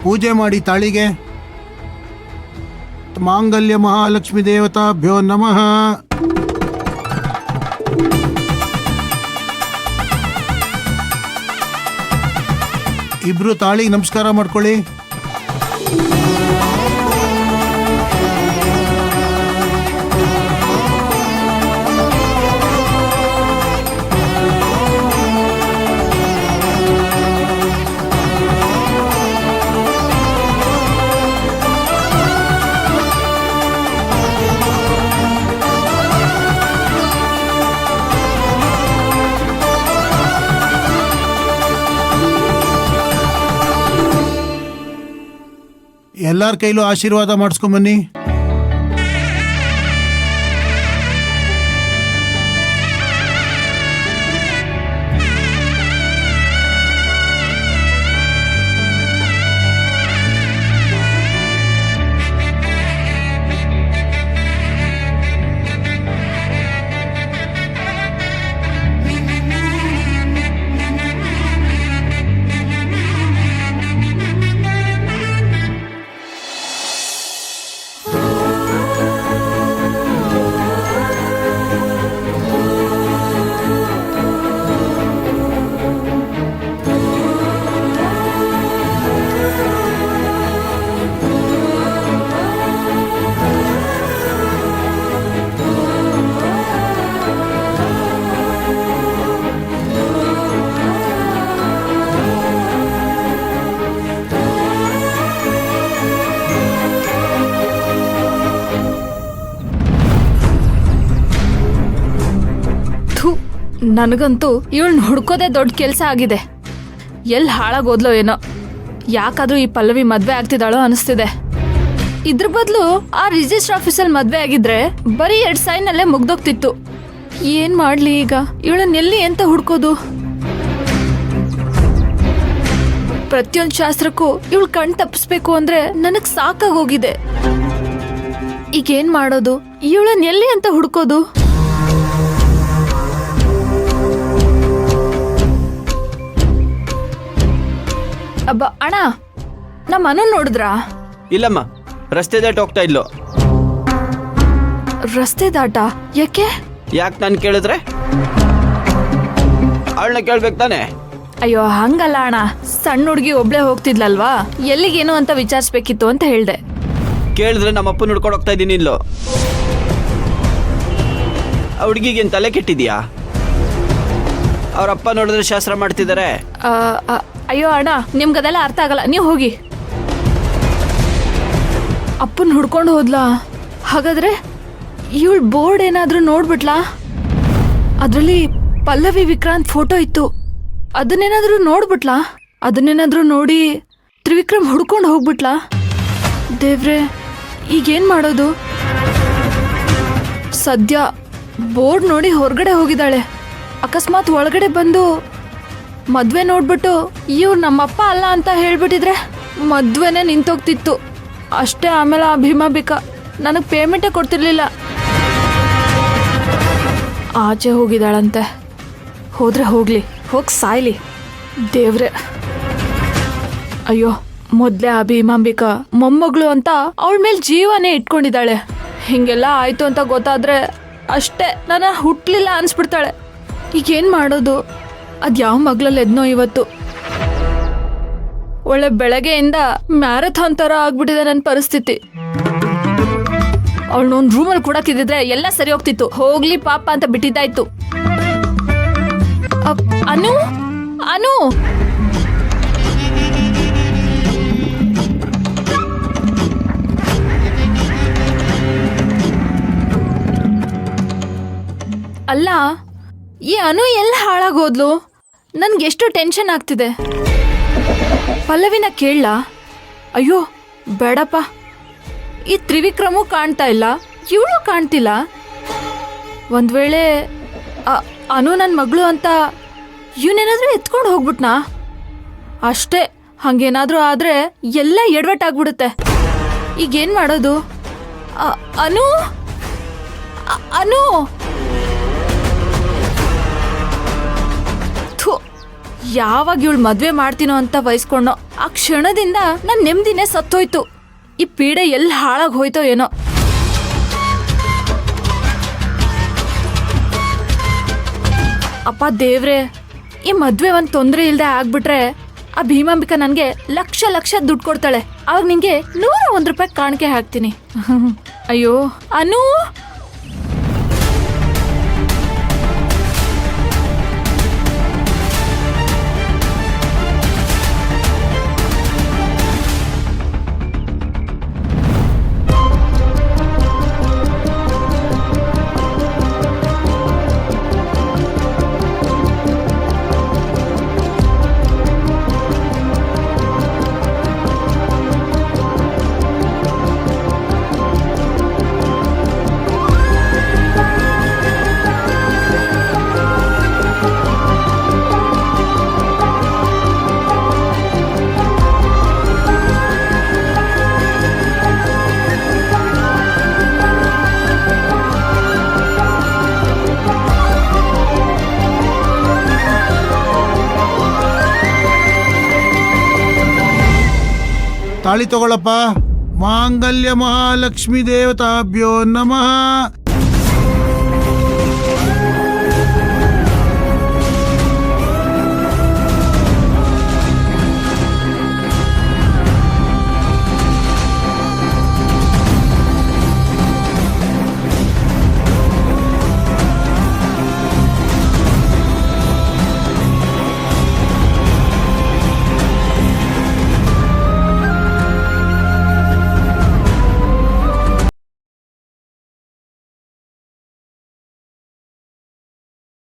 ಪೂಜೆ ಮಾಡಿ ತಾಳಿಗೆ. ಮಾಂಗಲ್ಯ ಮಹಾಲಕ್ಷ್ಮಿ ದೇವತಾಭ್ಯೋ ನಮಃ. ಇಬ್ರು ತಾಳಿಗೆ ನಮಸ್ಕಾರ ಮಾಡ್ಕೊಳ್ಳಿ. ಎಲ್ಲಾರ ಕೈಲೂ ಆಶೀರ್ವಾದ ಮಾಡಿಸ್ಕೊಂಬನ್ನಿ. ನನಗಂತೂ ಇವಳನ್ನ ಹುಡ್ಕೋದೇ ದೊಡ್ಡ ಕೆಲಸ ಆಗಿದೆ. ಎಲ್ಲಿ ಹಾಳಾಗೋದ್ಲೋ ಏನೋ. ಯಾಕಾದ್ರೂ ಈ ಪಲ್ಲವಿ ಮದ್ವೆ ಆಗ್ತಿದ್ದಾಳೋ ಅನಿಸ್ತಿದೆ. ಇದ್ರ ಬದಲು ಆ ರಿಜಿಸ್ಟರ್ ಆಫೀಸಲ್ಲಿ ಮದ್ವೆ ಆಗಿದ್ರೆ ಬರೀ 2 ಸೈನಲ್ಲೇ ಮುಗ್ದೋಗ್ತಿತ್ತು. ಏನ್ ಮಾಡ್ಲಿ ಈಗ? ಇವಳನ್ನ ಎಲ್ಲಿ ಅಂತ ಹುಡ್ಕೋದು? ಪ್ರತಿಯೊಂದು ಶಾಸ್ತ್ರಕ್ಕೂ ಇವಳು ಕಣ್ ತಪ್ಪಿಸ್ಬೇಕು ಅಂದ್ರೆ ನನಗ್ ಸಾಕಾಗೋಗಿದೆ. ಈಗೇನ್ ಮಾಡೋದು? ಇವಳನ್ನ ಎಲ್ಲಿ ಅಂತ ಹುಡ್ಕೋದು? ಅಬ್ಬ ಅಣ್ಣ, ನಮ್ಮ ಮನು ನೋಡಿದ್ರಾ? ಇಲ್ಲಮ್ಮ, ರಸ್ತೆ ದಾಟ ಹೋಗ್ತಾ ಇದ್ಲು. ರಸ್ತೆ ದಾಟ? ಯಾಕೆ ನಾನು ಕೇಳಿದ್ರೆ ಅವಳನ್ನ ಕೇಳ್ಬೇಕು ತಾನೆ? ಅಯ್ಯೋ ಹಂಗಲ್ಲ ಅಣ್ಣ, ಸಣ್ಣ ಹುಡುಗಿ ಒಬ್ಳೆ ಹೋಗ್ತಿದ್ಲಲ್ವಾ, ಎಲ್ಲಿಗೇನು ಅಂತ ವಿಚಾರಿಸ್ಬೇಕಿತ್ತು ಅಂತ ಹೇಳ್ದೆ. ಕೇಳಿದ್ರೆ ನಮ್ಮ ಅಪ್ಪನ ಹುಡ್ಕೊಂಡು ಹೋಗ್ತಾ ಇದ್ದೀನಿ. ಇಲ್ಲೋ ಆ ಹುಡುಗಿಗೇನು ತಲೆ ಕೆಟ್ಟಿದ್ಯಾ? ಅವ್ರಪ್ಪ ನೋಡಿದ್ರೆ ಶಾಸ್ತ್ರ ಮಾಡ್ತಿದ್ದಾರೆ. ಅಯ್ಯೋ ಅಣ್ಣ, ನಿಮ್ಗದೆಲ್ಲ ಅರ್ಥ ಆಗಲ್ಲ, ನೀವು ಹೋಗಿ. ಅಪ್ಪನ್ ಹುಡ್ಕೊಂಡು ಹೋದ್ಲಾ? ಹಾಗಾದ್ರೆ ಇವಳು ಬೋರ್ಡ್ ಏನಾದ್ರೂ ನೋಡ್ಬಿಟ್ಲಾ? ಅದ್ರಲ್ಲಿ ಪಲ್ಲವಿ ವಿಕ್ರಾಂತ್ ಫೋಟೋ ಇತ್ತು. ಅದನ್ನೇನಾದ್ರೂ ನೋಡ್ಬಿಟ್ಲಾ? ಅದನ್ನೇನಾದ್ರೂ ನೋಡಿ ತ್ರಿವಿಕ್ರಮ್ ಹುಡ್ಕೊಂಡು ಹೋಗ್ಬಿಟ್ಲಾ? ದೇವ್ರೆ, ಈಗೇನ್ ಮಾಡೋದು? ಸದ್ಯ ಬೋರ್ಡ್ ನೋಡಿ ಹೊರಗಡೆ ಹೋಗಿದ್ದಾಳೆ. ಅಕಸ್ಮಾತ್ ಒಳಗಡೆ ಬಂದು ಮದ್ವೆ ನೋಡ್ಬಿಟ್ಟು ಇವ್ರು ನಮ್ಮಪ್ಪ ಅಲ್ಲ ಅಂತ ಹೇಳ್ಬಿಟ್ಟಿದ್ರೆ ಮದ್ವೆನೇ ನಿಂತೋಗ್ತಿತ್ತು ಅಷ್ಟೇ. ಆಮೇಲೆ ಆ ಭೀಮಾಬಿಕಾ ನನಗೆ ಪೇಮೆಂಟೇ ಕೊಡ್ತಿರ್ಲಿಲ್ಲ. ಆಚೆ ಹೋಗಿದ್ದಾಳಂತೆ. ಹೋದ್ರೆ ಹೋಗ್ಲಿ, ಹೋಗಿ ಸಾಯ್ಲಿ. ದೇವ್ರೆ, ಅಯ್ಯೋ ಮೊದ್ಲೇ ಆ ಭೀಮಾಂಬಿಕಾ ಮೊಮ್ಮಗಳು ಅಂತ ಅವಳ ಮೇಲೆ ಜೀವನೇ ಇಟ್ಕೊಂಡಿದ್ದಾಳೆ. ಹಿಂಗೆಲ್ಲ ಆಯ್ತು ಅಂತ ಗೊತ್ತಾದ್ರೆ ಅಷ್ಟೇ, ನನ್ನ ಹುಟ್ಲಿಲ್ಲ ಅನ್ಸ್ಬಿಡ್ತಾಳೆ. ಈಗೇನ್ ಮಾಡೋದು? ಅದ್ಯಾವ ಮಗ್ಳಲ್ಲಿ ಎದ್ನೋ ಇವತ್ತು. ಒಳ್ಳೆ ಬೆಳಗ್ಗೆಯಿಂದ ಮ್ಯಾರಥಾನ್ ಥರ ಆಗ್ಬಿಟ್ಟಿದೆ ನನ್ನ ಪರಿಸ್ಥಿತಿ. ಅವಳನ್ನೊಂದು ರೂಮಲ್ಲಿ ಕೂಡಕ್ಕಿದ್ರೆ ಎಲ್ಲ ಸರಿ ಹೋಗ್ತಿತ್ತು. ಹೋಗ್ಲಿ ಪಾಪ ಅಂತ ಬಿಟ್ಟಿದ್ದಾಯ್ತು. ಅನು ಅನು ಅಲ್ಲ, ಈ ಅನು ಎಲ್ಲ ಹಾಳಾಗೋದ್ಲು? ನನ್ಗೆಷ್ಟು ಟೆನ್ಷನ್ ಆಗ್ತಿದೆ. ಪಲ್ಲವಿನ ಕೇಳಲಾ? ಅಯ್ಯೋ ಬೇಡಪ್ಪ. ಈ ತ್ರಿವಿಕ್ರಮೂ ಕಾಣ್ತಾ ಇಲ್ಲ, ಇವಳು ಕಾಣ್ತಿಲ್ಲ. ಒಂದ್ ವೇಳೆ ಅನು ನನ್ನ ಮಗಳು ಅಂತ ಇವನೇನಾದ್ರೂ ಎತ್ಕೊಂಡು ಹೋಗ್ಬಿಟ್ನಾ? ಅಷ್ಟೇ, ಹಂಗೇನಾದ್ರೂ ಆದ್ರೆ ಎಲ್ಲ ಎಡವಟ್ಟಾಗ್ಬಿಡುತ್ತೆ. ಈಗೇನ್ ಮಾಡೋದು? ಅನು ಅನು ಯಾವಾಗ ಇವಳು ಮದ್ವೆ ಮಾಡ್ತೀನೋ ಅಂತ ವಹಿಸ್ಕೊಂಡೋ ಆ ಕ್ಷಣದಿಂದ ನನ್ ನೆಮ್ಮದಿನೇ ಸತ್ತೋಯ್ತು. ಈ ಪೀಡೆ ಎಲ್ಲಿ ಹಾಳಾಗ್ ಹೋಯ್ತೋ ಏನೋ. ಅಪ್ಪ ದೇವ್ರೆ, ಈ ಮದ್ವೆ ಒಂದ್ ತೊಂದ್ರೆ ಇಲ್ದೆ ಆಗ್ಬಿಟ್ರೆ ಆ ಭೀಮಾಂಬಿಕಾ ನನ್ಗೆ ಲಕ್ಷ ಲಕ್ಷ ದುಡ್ಡು ಕೊಡ್ತಾಳೆ. ಅವಾಗ ನಿಂಗೆ 101 ರೂಪಾಯಿ ಕಾಣಿಕೆ ಹಾಕ್ತೀನಿ. ಅಯ್ಯೋ ಅನು, ತಾಳಿ ತಗೊಳಪ್ಪ. ಮಾಂಗಲ್ಯ ಮಹಾಲಕ್ಷ್ಮಿ ದೇವತಾಭ್ಯೋ ನಮಃ.